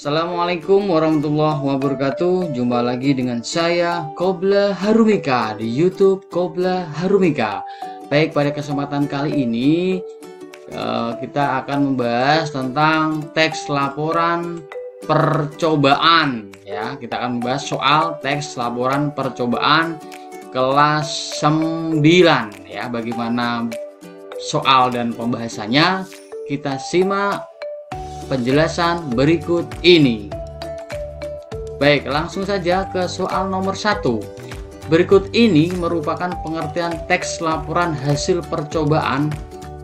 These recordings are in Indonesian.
Assalamualaikum warahmatullahi wabarakatuh. Jumpa lagi dengan saya Qobla Harumika di YouTube Qobla Harumika. Baik, pada kesempatan kali ini kita akan membahas tentang teks laporan percobaan ya. Kita akan membahas soal teks laporan percobaan kelas 9 ya. Bagaimana soal dan pembahasannya, kita simak penjelasan berikut ini. Baik, langsung saja ke soal nomor 1. Berikut ini merupakan pengertian teks laporan hasil percobaan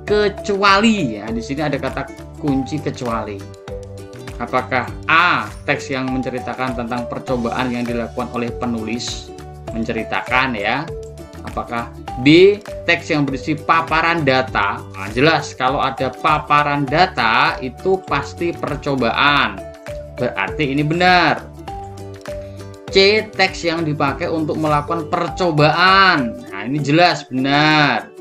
kecuali ya. Di sini ada kata kunci kecuali. Apakah A, teks yang menceritakan tentang percobaan yang dilakukan oleh penulis, menceritakan ya. Apakah B, teks yang berisi paparan data? Nah, jelas kalau ada paparan data itu pasti percobaan, berarti ini benar. C, teks yang dipakai untuk melakukan percobaan. Nah, ini jelas benar.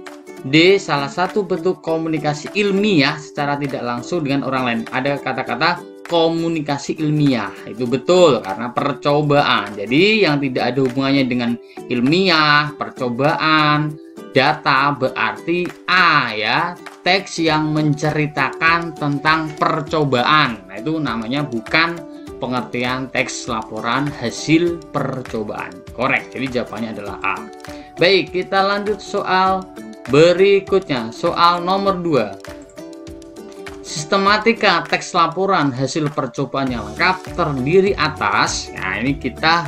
D, salah satu bentuk komunikasi ilmiah secara tidak langsung dengan orang lain. Ada kata-kata komunikasi ilmiah, itu betul karena percobaan. Jadi yang tidak ada hubungannya dengan ilmiah, percobaan, data, berarti A ya, teks yang menceritakan tentang percobaan. Nah, itu namanya bukan pengertian teks laporan hasil percobaan. Korek. Jadi jawabannya adalah A. Baik, kita lanjut soal berikutnya. Soal nomor 2. Sistematika teks laporan hasil percobaan yang lengkap terdiri atas. Nah, ini kita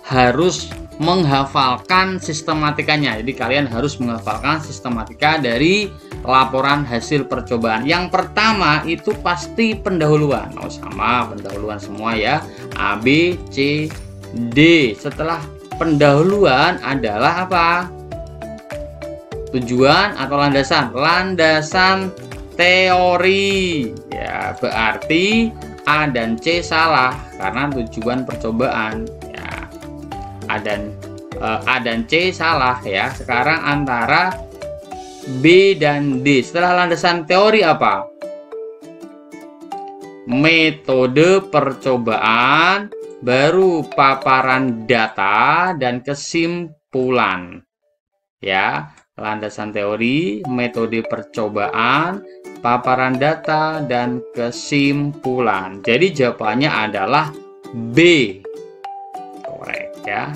harus menghafalkan sistematikanya. Jadi kalian harus menghafalkan sistematika dari laporan hasil percobaan. Yang pertama itu pasti pendahuluan. Oh, sama pendahuluan semua ya. A, B, C, D. Setelah pendahuluan adalah apa? Tujuan atau landasan? Landasan teori ya, berarti A dan C salah karena tujuan percobaan ya. A dan C salah ya. Sekarang antara B dan D. Setelah landasan teori apa? Metode percobaan, baru paparan data dan kesimpulan ya. Landasan teori, metode percobaan, paparan data, dan kesimpulan. Jadi jawabannya adalah B. Korek ya.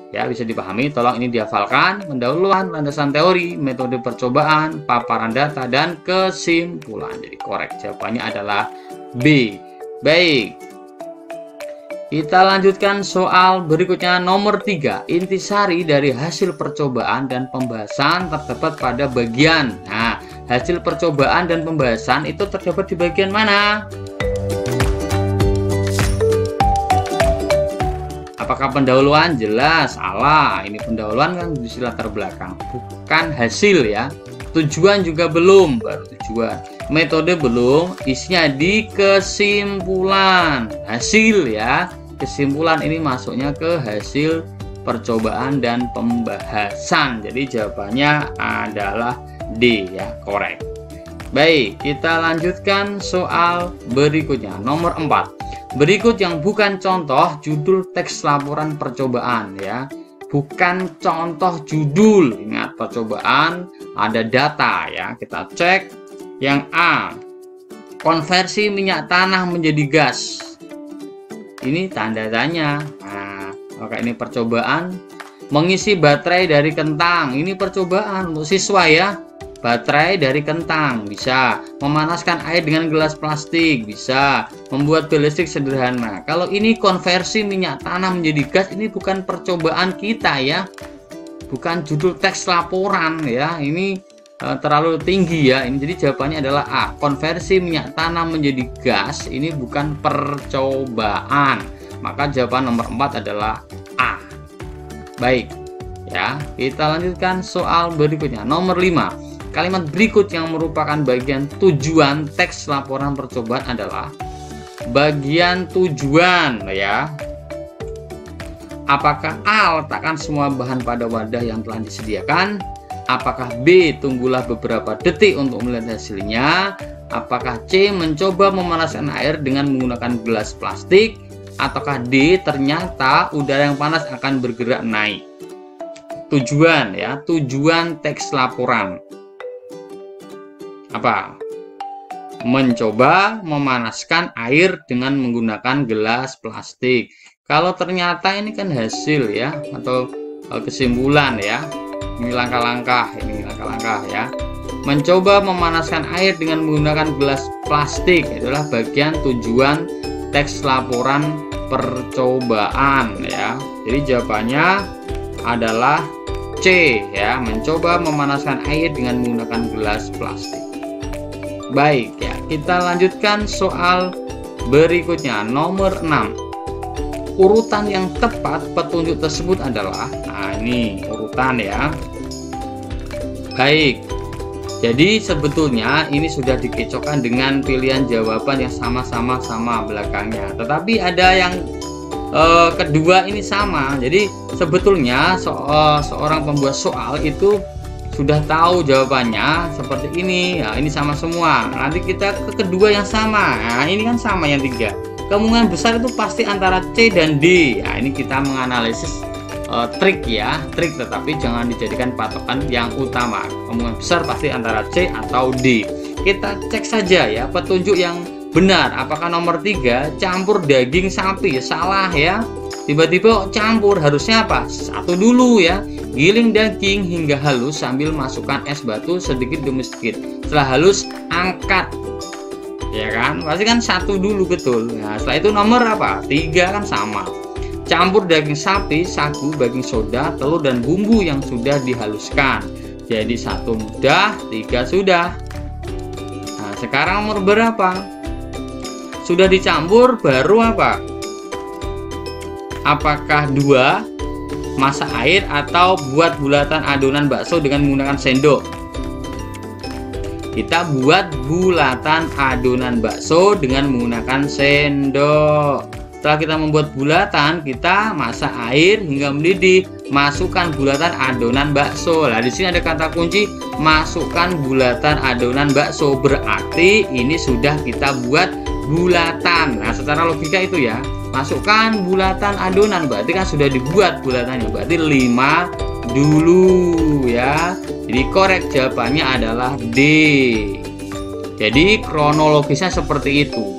Ya, bisa dipahami, tolong ini dihafalkan. Pendahuluan, landasan teori, metode percobaan, paparan data, dan kesimpulan. Jadi korek, jawabannya adalah B. Baik, kita lanjutkan soal berikutnya nomor 3. Intisari dari hasil percobaan dan pembahasan terdapat pada bagian. Nah, hasil percobaan dan pembahasan itu terdapat di bagian mana? Apakah pendahuluan? Jelas salah. Ini pendahuluan kan di latar belakang, bukan hasil ya. Tujuan juga belum, baru tujuan. Metode belum, isinya di kesimpulan. Hasil ya. Kesimpulan ini masuknya ke hasil percobaan dan pembahasan. Jadi jawabannya adalah D ya, korek. Baik, kita lanjutkan soal berikutnya nomor 4. Berikut yang bukan contoh judul teks laporan percobaan ya. Bukan contoh judul. Ingat, percobaan ada data ya. Kita cek. Yang A, konversi minyak tanah menjadi gas. Ini tanda tanya. Nah, maka ini percobaan. Mengisi baterai dari kentang. Ini percobaan untuk siswa ya. Baterai dari kentang bisa. Memanaskan air dengan gelas plastik bisa. Membuat bel listrik sederhana. Kalau ini konversi minyak tanah menjadi gas, ini bukan percobaan kita ya. Bukan judul teks laporan ya. Ini terlalu tinggi ya. Ini jadi jawabannya adalah A. Konversi minyak tanah menjadi gas ini bukan percobaan. Maka jawaban nomor 4 adalah A. Baik ya, kita lanjutkan soal berikutnya nomor 5. Kalimat berikut yang merupakan bagian tujuan teks laporan percobaan adalah bagian tujuan ya. Apakah A, letakkan semua bahan pada wadah yang telah disediakan? Apakah B. Tunggulah beberapa detik untuk melihat hasilnya? Apakah C. Mencoba memanaskan air dengan menggunakan gelas plastik? Ataukah D. Ternyata udara yang panas akan bergerak naik? Tujuan ya, tujuan teks laporan apa? Mencoba memanaskan air dengan menggunakan gelas plastik. Kalau ternyata ini kan hasil ya, atau kesimpulan ya. Ini langkah-langkah ya. Mencoba memanaskan air dengan menggunakan gelas plastik adalah bagian tujuan teks laporan percobaan ya. Jadi jawabannya adalah C ya, mencoba memanaskan air dengan menggunakan gelas plastik. Baik ya, kita lanjutkan soal berikutnya, nomor 6. Urutan yang tepat petunjuk tersebut adalah, nah ini urutan ya. Baik, jadi sebetulnya ini sudah dikecokkan dengan pilihan jawaban yang sama-sama sama belakangnya, tetapi ada yang kedua ini sama. Jadi sebetulnya seorang pembuat soal itu sudah tahu jawabannya seperti ini ya, ini sama semua. Nanti kita ke kedua yang sama, nah ini kan sama yang tiga. Kemungkinan besar itu pasti antara C dan D. Nah, ini kita menganalisis trik ya, trik, tetapi jangan dijadikan patokan yang utama. Kemungkinan besar pasti antara C atau D. Kita cek saja ya petunjuk yang benar. Apakah nomor 3 campur daging sapi? Salah ya. Tiba-tiba campur, harusnya apa? Satu dulu ya. Giling daging hingga halus sambil masukkan es batu sedikit demi sedikit. Setelah halus angkat. Ya kan? Pasti kan satu dulu, betul. Nah, setelah itu nomor apa? 3 kan sama. Campur daging sapi, sagu, baking soda, telur dan bumbu yang sudah dihaluskan. Jadi 1 mudah, 3 sudah. Nah, sekarang nomor berapa? Sudah dicampur baru apa? Apakah 2 masak air atau buat bulatan adonan bakso dengan menggunakan sendok? Kita buat bulatan adonan bakso dengan menggunakan sendok. Setelah kita membuat bulatan, kita masak air hingga mendidih. Masukkan bulatan adonan bakso. Nah, di sini ada kata kunci masukkan bulatan adonan bakso. Berarti ini sudah kita buat bulatan. Nah, secara logika itu ya. Masukkan bulatan adonan, berarti kan sudah dibuat bulatannya. Berarti 5 dulu ya. Jadi korek jawabannya adalah D. Jadi kronologisnya seperti itu.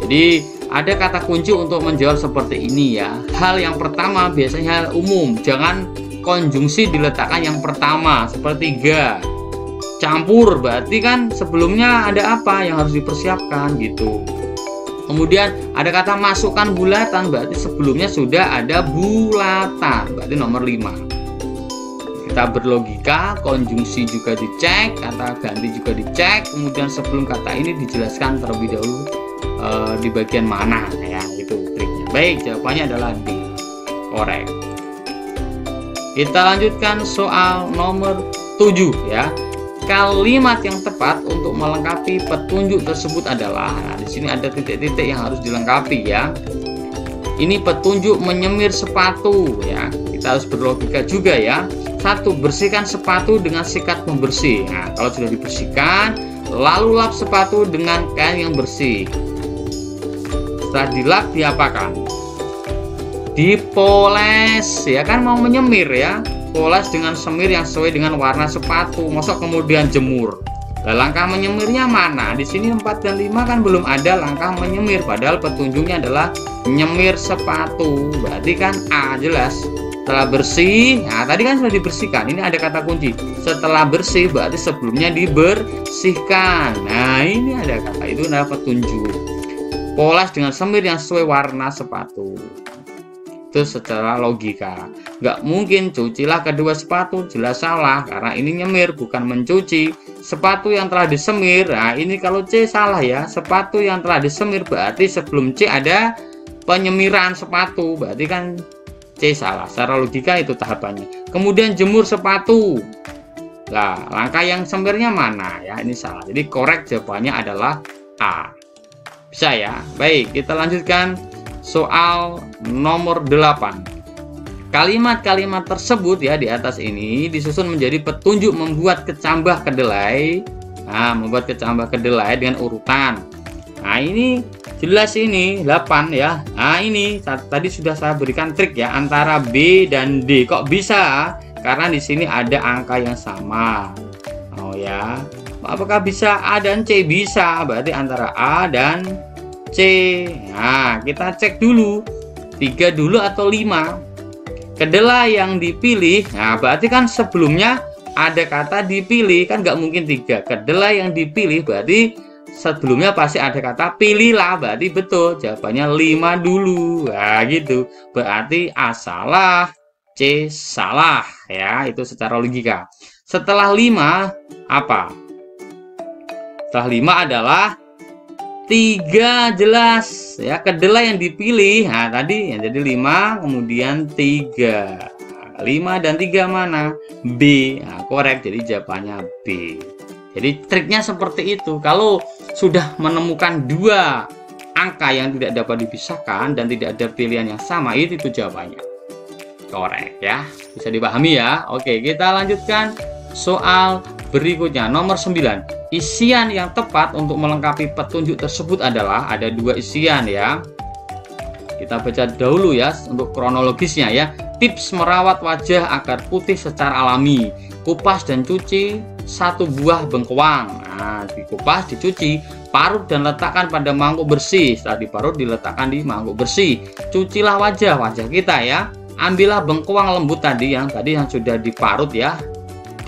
Jadi ada kata kunci untuk menjawab seperti ini ya. Hal yang pertama biasanya hal umum, jangan konjungsi diletakkan yang pertama. Seperti 3 campur, berarti kan sebelumnya ada apa yang harus dipersiapkan gitu. Kemudian ada kata masukkan bulatan, berarti sebelumnya sudah ada bulatan, berarti nomor 5. Kita berlogika, konjungsi juga dicek, kata ganti juga dicek, kemudian sebelum kata ini dijelaskan terlebih dahulu di bagian mana ya, itu triknya. Baik, jawabannya adalah D, korek. Kita lanjutkan soal nomor 7 ya. Kalimat yang tepat untuk melengkapi petunjuk tersebut adalah, nah, di sini ada titik-titik yang harus dilengkapi ya. Ini petunjuk menyemir sepatu ya. Kita harus berlogika juga ya. 1. Bersihkan sepatu dengan sikat pembersih. Nah, kalau sudah dibersihkan, lalu lap sepatu dengan kain yang bersih. Setelah dilap, diapakan? Dipoles ya kan, mau menyemir ya. Poles dengan semir yang sesuai dengan warna sepatu. Masuk kemudian jemur. Nah, langkah menyemirnya mana? Di sini 4 dan 5 kan belum ada langkah menyemir, padahal petunjuknya adalah nyemir sepatu. Berarti kan A jelas. Setelah bersih, nah tadi kan sudah dibersihkan. Ini ada kata kunci. Setelah bersih berarti sebelumnya dibersihkan. Nah, ini ada kata, itu adalah petunjuk. Poles dengan semir yang sesuai warna sepatu. Itu secara logika. Nggak mungkin cucilah kedua sepatu, jelas salah, karena ini nyemir bukan mencuci. Sepatu yang telah disemir, nah ini kalau C salah ya. Sepatu yang telah disemir berarti sebelum C ada penyemiran sepatu, berarti kan C salah. Secara logika itu tahapannya. Kemudian jemur sepatu. Nah, langkah yang semirnya mana ya? Ini salah. Jadi korek jawabannya adalah A. Bisa ya? Baik, kita lanjutkan soal nomor 8. Kalimat-kalimat tersebut ya di atas ini disusun menjadi petunjuk membuat kecambah kedelai. Nah, membuat kecambah kedelai dengan urutan. Nah, ini jelas ini 8 ya. Nah, ini tadi sudah saya berikan trik ya antara B dan D. Kok bisa? Karena di sini ada angka yang sama. Oh ya. Apakah bisa A dan C? Bisa. Berarti antara A dan C. Nah, kita cek dulu. 3 dulu atau 5? Kedelai yang dipilih, nah berarti kan sebelumnya ada kata dipilih, kan nggak mungkin 3. Kedelai yang dipilih berarti sebelumnya pasti ada kata pilihlah, berarti betul jawabannya 5 dulu. Nah gitu, berarti A salah, C salah ya, itu secara logika. Setelah 5 apa? Setelah 5 adalah 3, jelas ya, kedelai yang dipilih. Nah tadi yang jadi 5 kemudian 3. 5 dan 3 mana? B. Nah, korek, jadi jawabannya B. Jadi triknya seperti itu. Kalau sudah menemukan 2 angka yang tidak dapat dipisahkan dan tidak ada pilihan yang sama, itu jawabannya. Korek ya. Bisa dipahami ya. Oke, kita lanjutkan soal berikutnya, nomor 9. Isian yang tepat untuk melengkapi petunjuk tersebut adalah, ada 2 isian ya. Kita baca dahulu ya untuk kronologisnya ya. Tips merawat wajah agar putih secara alami. Kupas dan cuci 1 buah bengkoang. Nah, dikupas, dicuci, parut dan letakkan pada mangkuk bersih. Setelah diparut diletakkan di mangkuk bersih. Cucilah wajah kita ya. Ambillah bengkoang lembut tadi yang sudah diparut ya,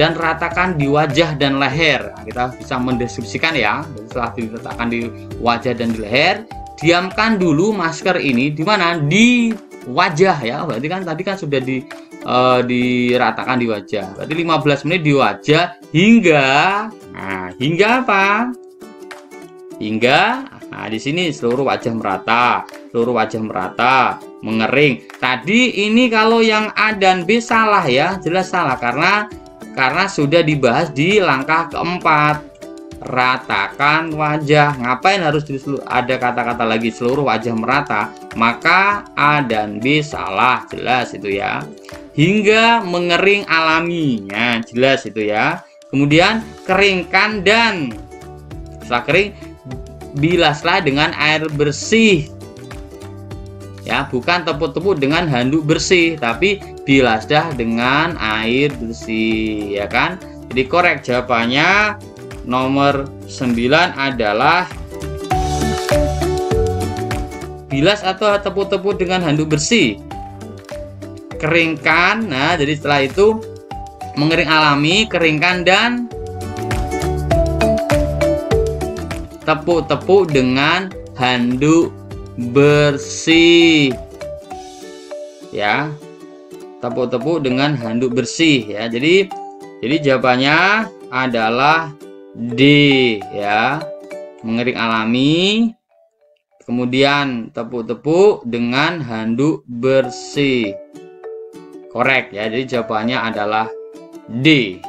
dan ratakan di wajah dan leher. Nah, kita bisa mendeskripsikan ya. Setelah diletakkan di wajah dan di leher, diamkan dulu masker ini di mana? Di wajah ya. Berarti kan tadi kan sudah diratakan di wajah. Berarti 15 menit di wajah hingga, nah, hingga apa? Hingga, nah di sini seluruh wajah merata, mengering. Tadi ini kalau yang A dan B salah ya, jelas salah karena sudah dibahas di langkah keempat. Ratakan wajah. Ngapain harus ada kata-kata lagi seluruh wajah merata? Maka A dan B salah, jelas itu ya. Hingga mengering alami, ya jelas itu ya. Kemudian keringkan dan setelah kering bilaslah dengan air bersih. Ya, bukan tepuk-tepuk dengan handuk bersih, tapi bilaslah dengan air bersih, ya kan? Jadi korek, jawabannya nomor 9 adalah bilas atau tepuk-tepuk dengan handuk bersih. Keringkan, nah jadi setelah itu mengering alami, keringkan dan tepuk-tepuk dengan handuk bersih. Ya, tepuk-tepuk dengan handuk bersih ya. Jadi jawabannya adalah D ya. Mengering alami, kemudian tepuk-tepuk dengan handuk bersih. Korek ya. Jadi jawabannya adalah D.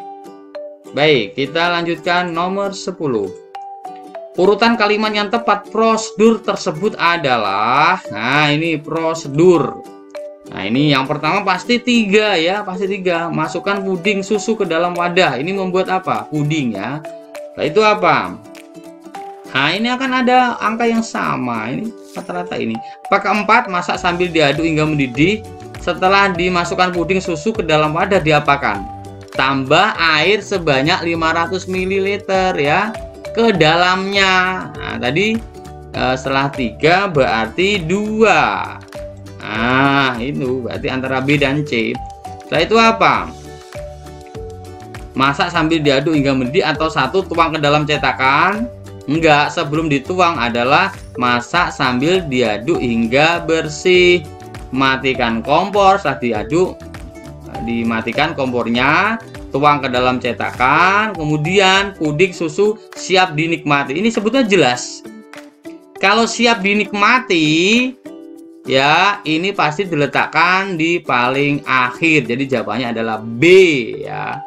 Baik, kita lanjutkan nomor 10. Urutan kalimat yang tepat prosedur tersebut adalah, nah ini prosedur. Nah ini yang pertama pasti 3 ya, pasti 3. Masukkan puding susu ke dalam wadah. Ini membuat apa? Puding ya. Nah itu apa? Nah ini akan ada angka yang sama. Ini rata-rata ini. Apakah 4? Masak sambil diaduk hingga mendidih. Setelah dimasukkan puding susu ke dalam wadah diapakan? Tambah air sebanyak 500 ml ya ke dalamnya. Nah tadi setelah 3 berarti 2. Nah itu berarti antara B dan C. Setelah itu apa? Masak sambil diaduk hingga mendidih atau 1 tuang ke dalam cetakan? Enggak, sebelum dituang adalah masak sambil diaduk hingga bersih. Matikan kompor, setelah diaduk dimatikan kompornya, tuang ke dalam cetakan, kemudian puding susu siap dinikmati. Ini sebetulnya jelas. Kalau siap dinikmati ya, ini pasti diletakkan di paling akhir. Jadi jawabannya adalah B ya.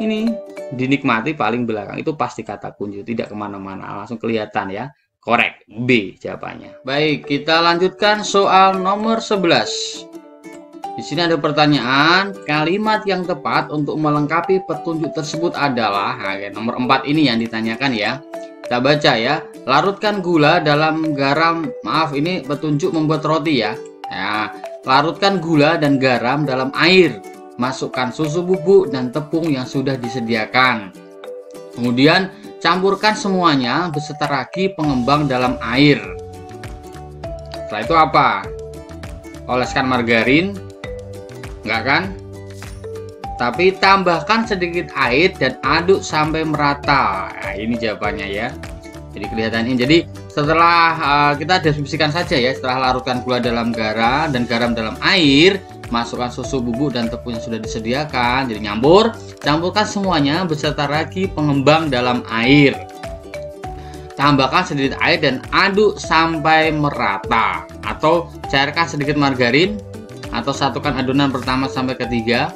Ini dinikmati paling belakang, itu pasti kata kunci, tidak kemana-mana, langsung kelihatan ya. Korek, B jawabannya. Baik, kita lanjutkan soal nomor 11. Di sini ada pertanyaan, kalimat yang tepat untuk melengkapi petunjuk tersebut adalah, nah, nomor 4 ini yang ditanyakan ya. Kita baca ya. Larutkan gula dalam garam. Maaf, ini petunjuk membuat roti ya. Nah, larutkan gula dan garam dalam air. Masukkan susu bubuk dan tepung yang sudah disediakan. Kemudian campurkan semuanya beserta ragi pengembang dalam air. Setelah itu apa? Oleskan margarin. Enggak kan? Tapi tambahkan sedikit air dan aduk sampai merata. Nah, ini jawabannya ya. Jadi kelihatan ini. Jadi setelah kita deskripsikan saja ya. Setelah larutkan gula dalam garam dan garam dalam air, masukkan susu bubuk dan tepung yang sudah disediakan. Jadi campurkan semuanya beserta ragi pengembang dalam air. Tambahkan sedikit air dan aduk sampai merata. Atau cairkan sedikit margarin. Atau satukan adonan pertama sampai ketiga.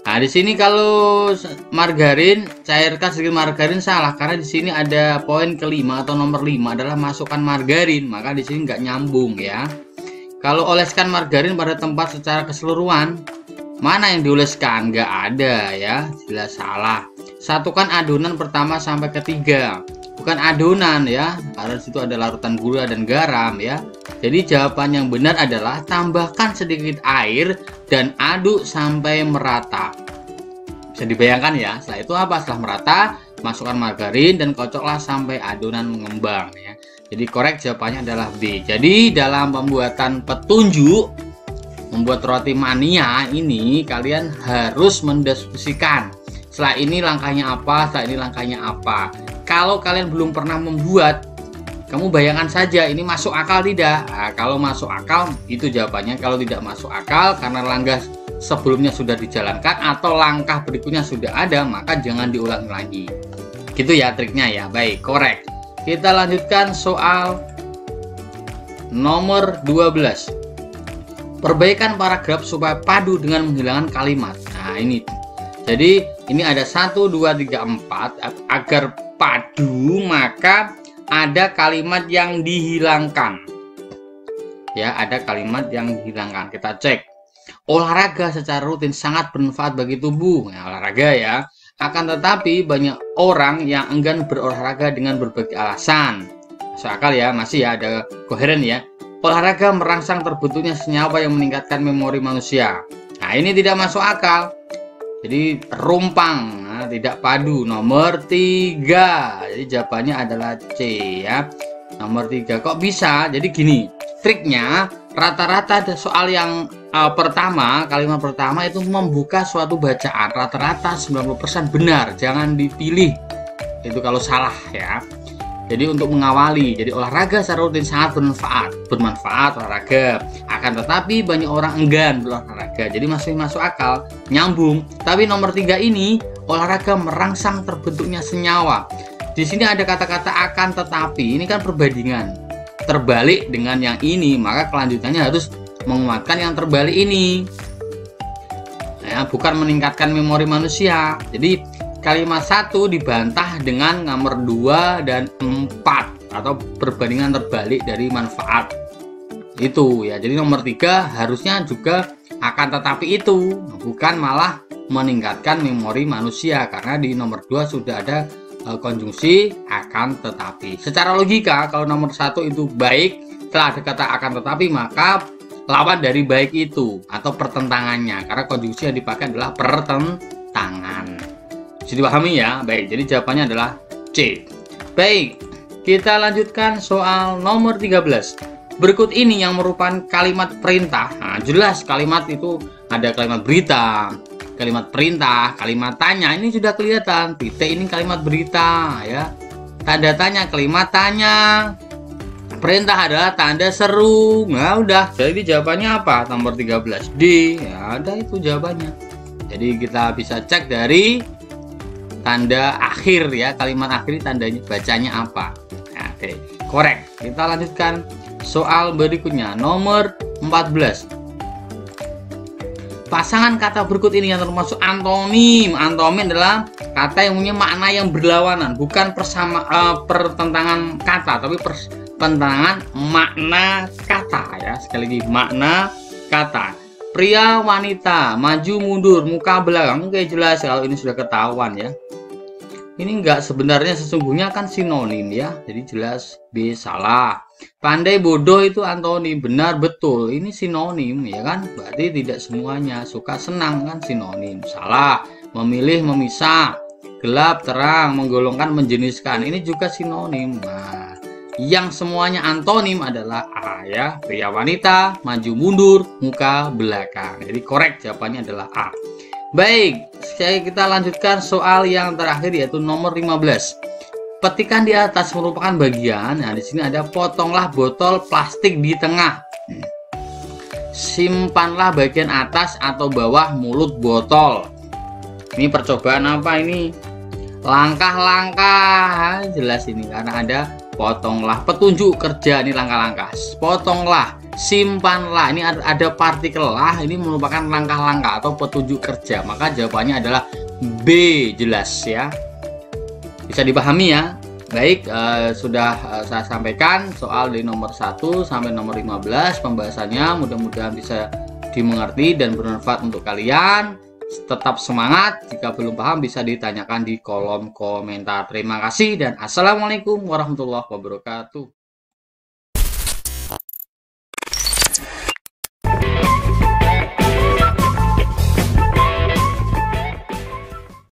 Nah, di sini kalau margarin, cairkan sedikit margarin salah karena di sini ada poin kelima atau nomor 5 adalah masukkan margarin, maka di sini nggak nyambung ya. Kalau oleskan margarin pada tempat secara keseluruhan, mana yang dioleskan? Nggak ada ya, jelas salah. Satukan adonan pertama sampai ketiga, bukan adonan ya, karena di situ ada larutan gula dan garam ya. Jadi jawaban yang benar adalah tambahkan sedikit air dan aduk sampai merata. Bisa dibayangkan ya, setelah itu apa? Setelah merata, masukkan margarin dan kocoklah sampai adonan mengembang ya. Jadi korek jawabannya adalah B. Jadi dalam pembuatan petunjuk membuat roti mania ini kalian harus mendeskripsikan. Setelah ini langkahnya apa, setelah ini langkahnya apa. Kalau kalian belum pernah membuat, kamu bayangkan saja ini masuk akal tidak? Nah, kalau masuk akal itu jawabannya. Kalau tidak masuk akal karena langkah sebelumnya sudah dijalankan atau langkah berikutnya sudah ada, maka jangan diulang lagi. Gitu ya triknya ya. Baik, korek. Kita lanjutkan soal nomor 12. Perbaikan paragraf supaya padu dengan menghilangkan kalimat. Nah, ini. Jadi ini ada 1, 2, 3, 4. Agar padu maka ada kalimat yang dihilangkan. Ya, ada kalimat yang dihilangkan. Kita cek. Olahraga secara rutin sangat bermanfaat bagi tubuh. Nah, olahraga ya. Akan tetapi banyak orang yang enggan berolahraga dengan berbagai alasan. Masuk akal ya, masih ya, ada koheren ya. Olahraga merangsang terbentuknya senyawa yang meningkatkan memori manusia. Nah, ini tidak masuk akal. Jadi rumpang, nah, tidak padu. Nomor 3. Jadi jawabannya adalah C ya. Nomor 3. Kok bisa? Jadi gini, triknya rata-rata ada soal yang pertama, kalimat pertama itu membuka suatu bacaan. Rata-rata 90% benar, jangan dipilih. Itu kalau salah ya. Jadi untuk mengawali, jadi olahraga secara rutin sangat bermanfaat olahraga. Akan tetapi banyak orang enggan berolahraga, jadi masih masuk akal, nyambung. Tapi nomor 3 ini, olahraga merangsang terbentuknya senyawa. Di sini ada kata-kata akan tetapi, ini kan perbandingan. Terbalik dengan yang ini, maka kelanjutannya harus menguatkan yang terbalik ini. Ya, bukan meningkatkan memori manusia. Jadi kalimat 1 dibantah dengan nomor 2 dan 4 atau perbandingan terbalik dari manfaat itu ya. Jadi nomor 3 harusnya juga akan tetapi itu, bukan malah meningkatkan memori manusia, karena di nomor 2 sudah ada konjungsi akan tetapi. Secara logika kalau nomor 1 itu baik, setelah ada kata akan tetapi maka lawan dari baik itu atau pertentangannya, karena konjungsi yang dipakai adalah pertentangan. Jadi dipahami ya. Baik, jadi jawabannya adalah C. Baik, kita lanjutkan soal nomor 13. Berikut ini yang merupakan kalimat perintah. Nah, jelas kalimat itu ada kalimat berita, kalimat perintah, kalimat tanya. Ini sudah kelihatan. Titik ini kalimat berita ya. Tanda tanya kalimat tanya. Perintah adalah tanda seru. Nah, udah. Jadi jawabannya apa? Nomor 13 D. Ya, ada itu jawabannya. Jadi kita bisa cek dari tanda akhir ya, kalimat akhir tandanya bacanya apa. Nah, oke, korek. Kita lanjutkan soal berikutnya nomor 14. Pasangan kata berikut ini yang termasuk antonim. Antonim adalah kata yang punya makna yang berlawanan, bukan pertentangan kata, tapi pertentangan makna kata ya. Sekali lagi, makna kata. Pria, wanita, maju, mundur, muka, belakang. Oke, jelas kalau ini sudah ketahuan ya. Ini enggak, sebenarnya sesungguhnya kan sinonim ya. Jadi jelas B salah. Pandai, bodoh itu antonim. Benar, betul. Ini sinonim ya kan. Berarti tidak semuanya. Suka, senang kan sinonim. Salah. Memilih, memisah. Gelap, terang, menggolongkan, menjeniskan. Ini juga sinonim. Nah, yang semuanya antonim adalah A ya. Pria, wanita, maju, mundur, muka, belakang. Jadi korek jawabannya adalah A. Baik, kita lanjutkan soal yang terakhir yaitu nomor 15. Petikan di atas merupakan bagian. Nah, di sini ada potonglah botol plastik di tengah. Simpanlah bagian atas atau bawah mulut botol. Ini percobaan apa ini? Langkah-langkah. Jelas ini karena ada potonglah, petunjuk kerja, ini langkah-langkah. Potonglah, simpanlah, ini ada partikel lah, ini merupakan langkah-langkah atau petunjuk kerja. Maka jawabannya adalah B, jelas ya. Bisa dipahami ya. Baik, sudah saya sampaikan soal dari nomor 1 sampai nomor 15 pembahasannya. Mudah-mudahan bisa dimengerti dan bermanfaat untuk kalian. Tetap semangat, jika belum paham bisa ditanyakan di kolom komentar. Terima kasih dan assalamualaikum warahmatullahi wabarakatuh.